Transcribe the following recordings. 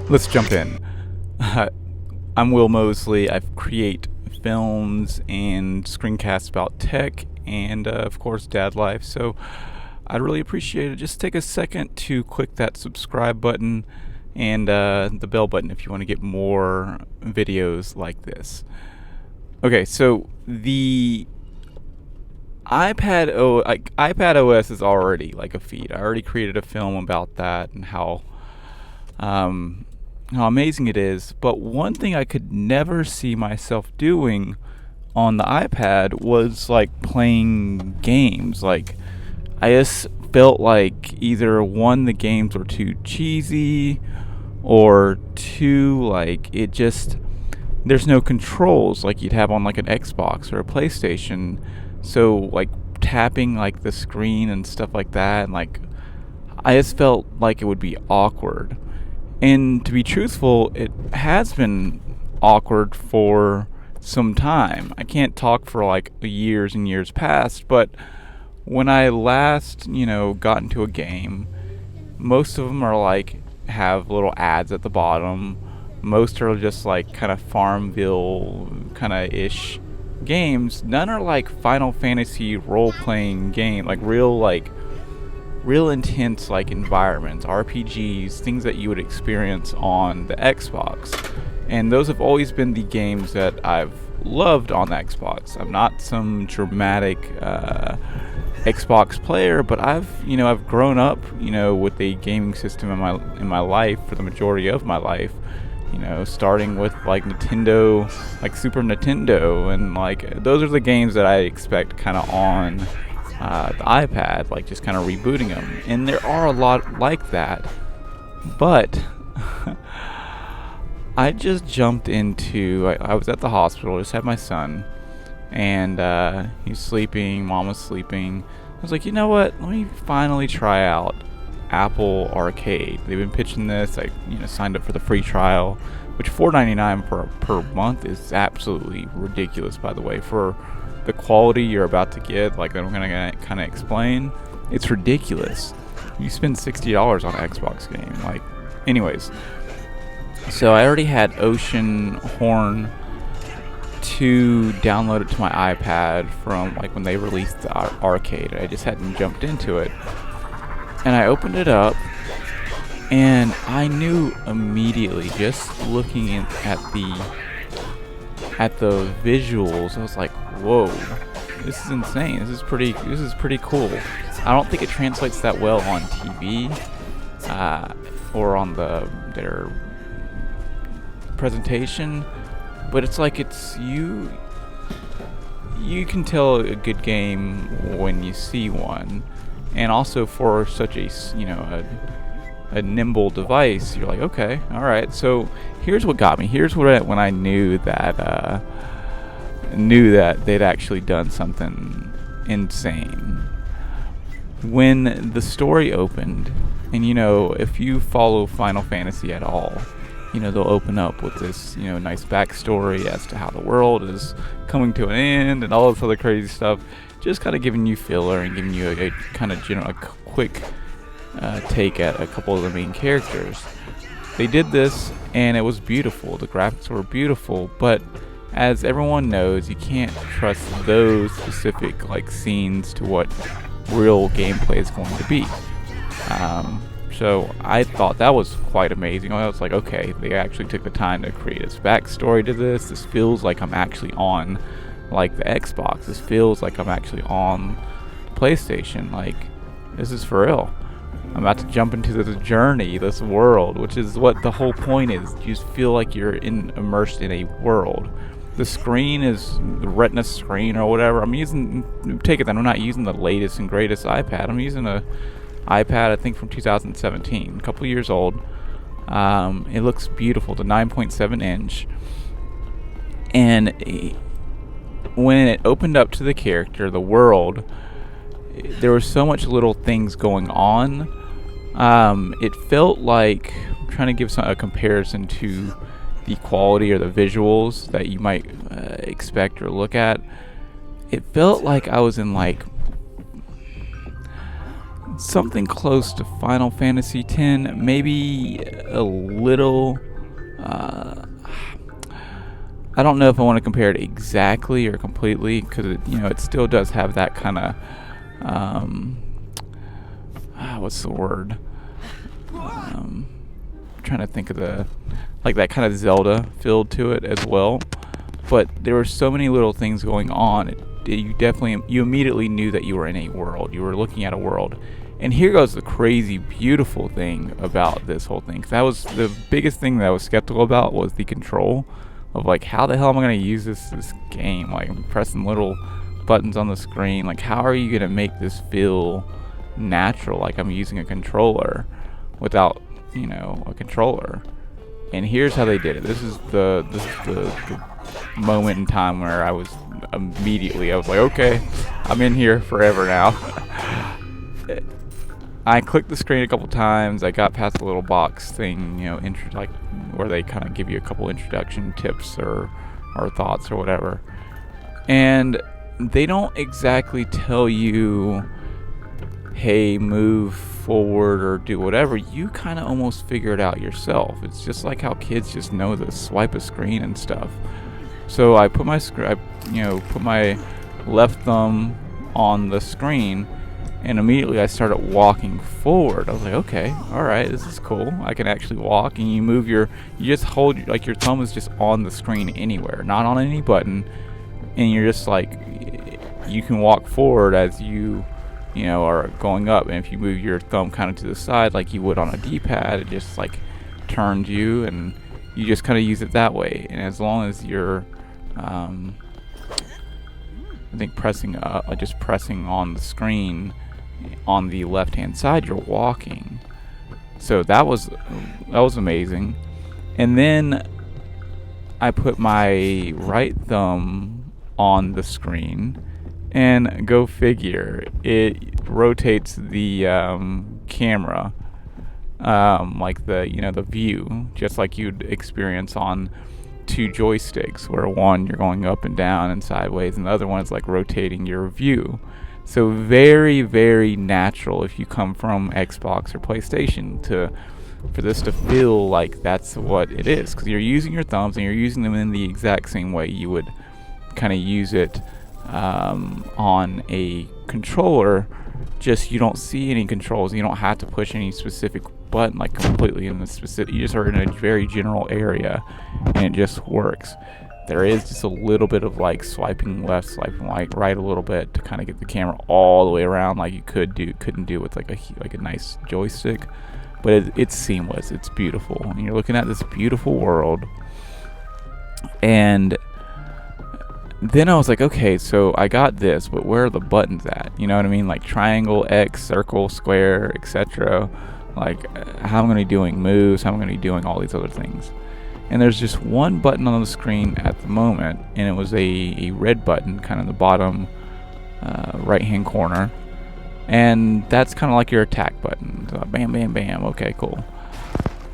Let's jump in. I'm Will Mosley. I create films and screencasts about tech and, of course, dad life. So I'd really appreciate it. Just take a second to click that subscribe button and the bell button if you want to get more videos like this. Okay, so the iPad OS is already like a feed. I already created a film about that and how amazing it is. But one thing I could never see myself doing on the iPad was like playing games. Like I just felt like either one, the games were too cheesy, or two, like it just there's no controls like you'd have on like an Xbox or a PlayStation. So like tapping like the screen and stuff like that, and like I just felt like it would be awkward. And to be truthful, it has been awkward for some time. I can't talk for like years and years past, but when I last, got into a game, most of them are like have little ads at the bottom. Most are just like kind of Farmville kind of ish games. None are like Final Fantasy role playing game, like real intense like environments, RPGs, things that you would experience on the Xbox. And those have always been the games that I've loved on the Xbox. I'm not some dramatic Xbox player, but I've grown up, with a gaming system in my life for the majority of my life. Starting with like Nintendo, like Super Nintendo, and like those are the games that I expect kind of on the iPad, like just kind of rebooting them. And there are a lot like that, but I just jumped into. I was at the hospital, just had my son, and he's sleeping. Mom was sleeping. I was like, you know what? Let me finally try out Apple Arcade. They've been pitching this. I signed up for the free trial, which $4.99 per month is absolutely ridiculous, by the way, for the quality you're about to get. Like I'm gonna kind of explain, it's ridiculous. You spend $60 on an Xbox game. Like, anyways, so I already had Ocean Horn to download it to my iPad from like when they released the arcade. I just hadn't jumped into it. And I opened it up, and I knew immediately, just looking at the visuals, I was like, "Whoa, this is insane! This is pretty cool." I don't think it translates that well on TV or on their presentation, but it's like you can tell a good game when you see one. And also for such a nimble device, you're like, okay, all right. So here's what got me. Here's when I knew that they'd actually done something insane. When the story opened, and if you follow Final Fantasy at all, they'll open up with this nice backstory as to how the world is coming to an end and all this other crazy stuff. Just kind of giving you filler and giving you a kind of a quick take at a couple of the main characters. They did this, and it was beautiful. The graphics were beautiful, but as everyone knows, you can't trust those specific like scenes to what real gameplay is going to be. So I thought that was quite amazing. I was like, okay, they actually took the time to create this backstory to this. This feels like I'm actually on like the Xbox. This feels like I'm actually on the PlayStation. Like, this is for real. I'm about to jump into this journey, this world, which is what the whole point is. You just feel like you're immersed in a world. The screen is the Retina screen or whatever. Take it that I'm not using the latest and greatest iPad. I'm using a iPad, I think, from 2017, a couple years old. It looks beautiful, the 9.7 inch. And when it opened up to the character, the world, there were so much little things going on. It felt like, I'm trying to give a comparison to the quality or the visuals that you might expect or look at. It felt like I was in like something close to Final Fantasy X, maybe a little. I don't know if I want to compare it exactly or completely, because it still does have that kind of what's the word? Trying to think of that kind of Zelda feel to it as well. But there were so many little things going on. You immediately knew that you were in a world. You were looking at a world. And here goes the crazy, beautiful thing about this whole thing. 'Cause that was the biggest thing that I was skeptical about, was the control of like, how the hell am I going to use this game? Like, I'm pressing little buttons on the screen. Like, how are you going to make this feel natural? Like I'm using a controller without, a controller. And here's how they did it. This is the moment in time where I was like, okay, I'm in here forever now. I clicked the screen a couple times. I got past the little box thing, where they kind of give you a couple introduction tips or thoughts or whatever. And they don't exactly tell you, hey, move forward or do whatever. You kind of almost figure it out yourself. It's just like how kids just know to swipe a screen and stuff. So I put my put my left thumb on the screen, and immediately I started walking forward. I was like, okay, all right, this is cool. I can actually walk. And you just hold, like, your thumb is just on the screen anywhere, not on any button, and you're just like, you can walk forward as you are going up. And if you move your thumb kind of to the side like you would on a D-pad, it just like turns you, and you just kind of use it that way. And as long as you're I think just pressing on the screen on the left hand side, you're walking. So that was amazing. And then I put my right thumb on the screen, and go figure, it rotates the camera, like the view, just like you'd experience on two joysticks, where one you're going up and down and sideways, and the other one is like rotating your view. So very, very natural if you come from Xbox or PlayStation for this to feel like that's what it is, because you're using your thumbs and you're using them in the exact same way you would kind of use it on a controller. Just you don't see any controls. You don't have to push any specific button, like completely in the specific. You just are in a very general area, and it just works. There is just a little bit of like swiping left, swiping right a little bit to kind of get the camera all the way around, like you couldn't do with like a nice joystick. But it's seamless. It's beautiful. And you're looking at this beautiful world, and then I was like, okay, so I got this, but where are the buttons at? You know what I mean? Like triangle, X, circle, square, etc. Like how am I going to be doing moves? How am I going to be doing all these other things? And there's just one button on the screen at the moment, and it was a red button, kind of the bottom right-hand corner. And that's kind of like your attack button. So bam, bam, bam. Okay, cool.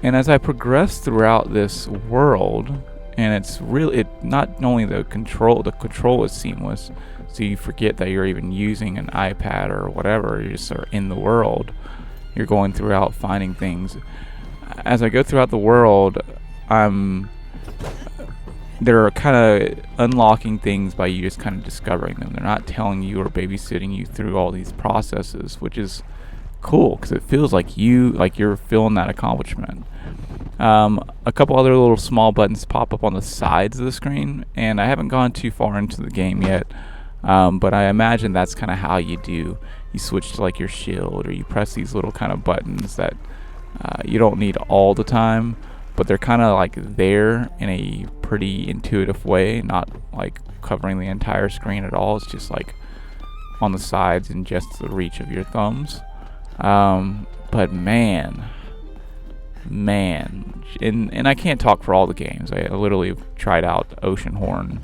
And as I progress throughout this world, and it's really not only the control is seamless, so you forget that you're even using an iPad or whatever. You just are in the world. You're going throughout finding things. As I go throughout the world, they're kind of unlocking things by you just kind of discovering them. They're not telling you or babysitting you through all these processes, which is cool because it feels like you're feeling that accomplishment. A couple other little small buttons pop up on the sides of the screen, and I haven't gone too far into the game yet, but I imagine that's kind of how you switch to like your shield, or you press these little kind of buttons that you don't need all the time, but they're kind of like there in a pretty intuitive way, not like covering the entire screen at all. It's just like on the sides and just the reach of your thumbs. But man, and I can't talk for all the games. I literally tried out Oceanhorn,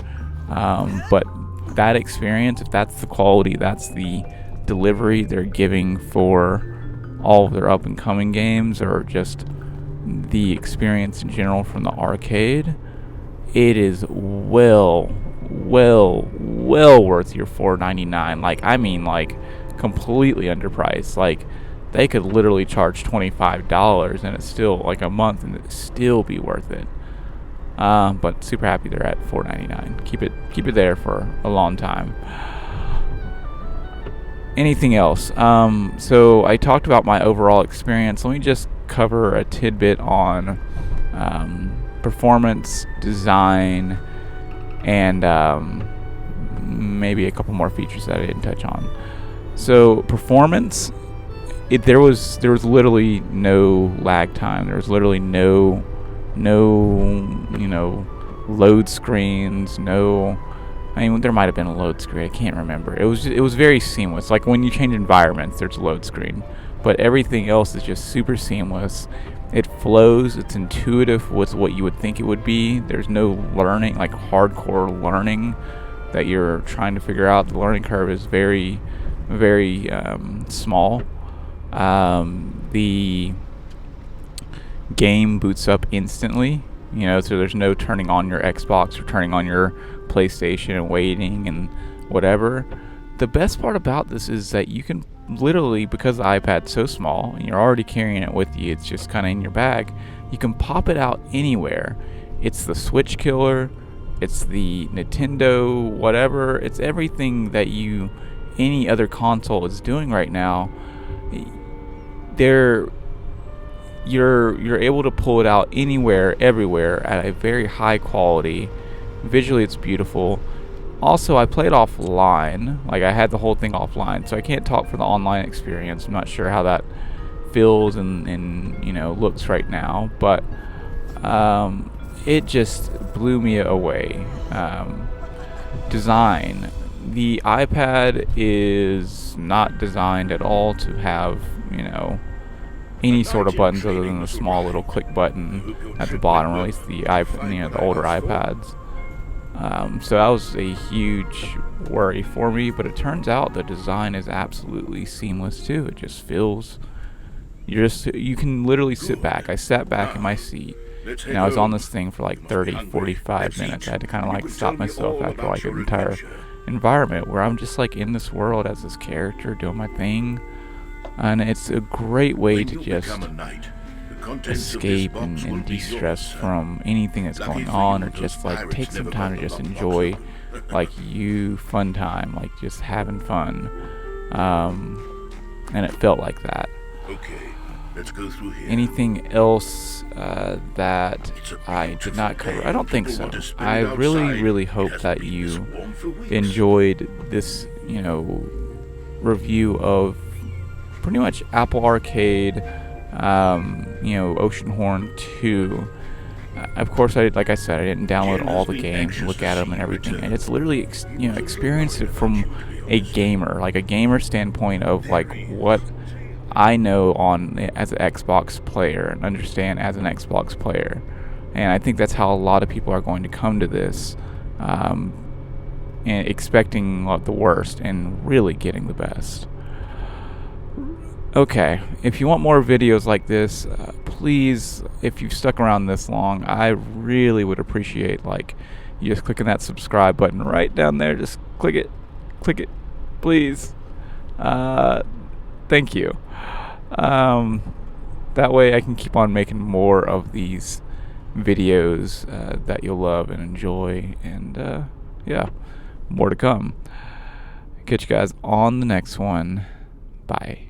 but that experience, if that's the quality, that's the delivery they're giving for all of their up and coming games, or just the experience in general from the arcade, it is well worth your $4.99. Like, I mean, like completely underpriced. Like, they could literally charge $25 and it's still like a month and it'd still be worth it. But super happy they're at $4.99. Keep it there for a long time. Anything else? So I talked about my overall experience. Let me just cover a tidbit on performance, design, and maybe a couple more features that I didn't touch on. So performance, there was literally no lag time. There was literally no load screens. I mean, there might have been a load screen. I can't remember. It was very seamless. Like when you change environments, there's a load screen, but everything else is just super seamless. It flows. It's intuitive with what you would think it would be. There's no learning, like hardcore learning that you're trying to figure out. The learning curve is very, very small. The game boots up instantly. So there's no turning on your Xbox or turning on your PlayStation and waiting and whatever. The best part about this is that you can literally, because the iPad's so small and you're already carrying it with you, it's just kind of in your bag, you can pop it out anywhere. It's the Switch killer, it's the Nintendo whatever, it's everything that any other console is doing right now. You're able to pull it out anywhere, everywhere, at a very high quality. Visually, it's beautiful. Also, I played offline. Like, I had the whole thing offline, so I can't talk for the online experience. I'm not sure how that feels and looks right now, but it just blew me away. Design. The iPad is not designed at all to have, any sort of buttons other than the small little click button at the bottom, or at least the the older iPads. So that was a huge worry for me, but it turns out the design is absolutely seamless too. It just feels, you can literally sit back. I sat back in my seat and I was on this thing for like 30-45 minutes. I had to kind of like stop myself after like an entire environment where I'm just like in this world as this character doing my thing. And it's a great way to just escape and de-stress from anything that's going on, or just like take some time to just enjoy like fun time, like just having fun. And it felt like that. Okay, let's go through here. Anything else that I did not cover? I don't think so. I really hope that you enjoyed this, review of pretty much Apple Arcade, Oceanhorn 2. Of course, like I said, I didn't download all the games, look at them and everything, and it's literally, experience it from a gamer standpoint of like what I know as an Xbox player and understand as an Xbox player. And I think that's how a lot of people are going to come to this, and expecting the worst and really getting the best. Okay, if you want more videos like this, please, if you've stuck around this long, I really would appreciate you just clicking that subscribe button right down there. Just click it, please. Thank you. That way I can keep on making more of these videos that you'll love and enjoy, and more to come. Catch you guys on the next one. Bye.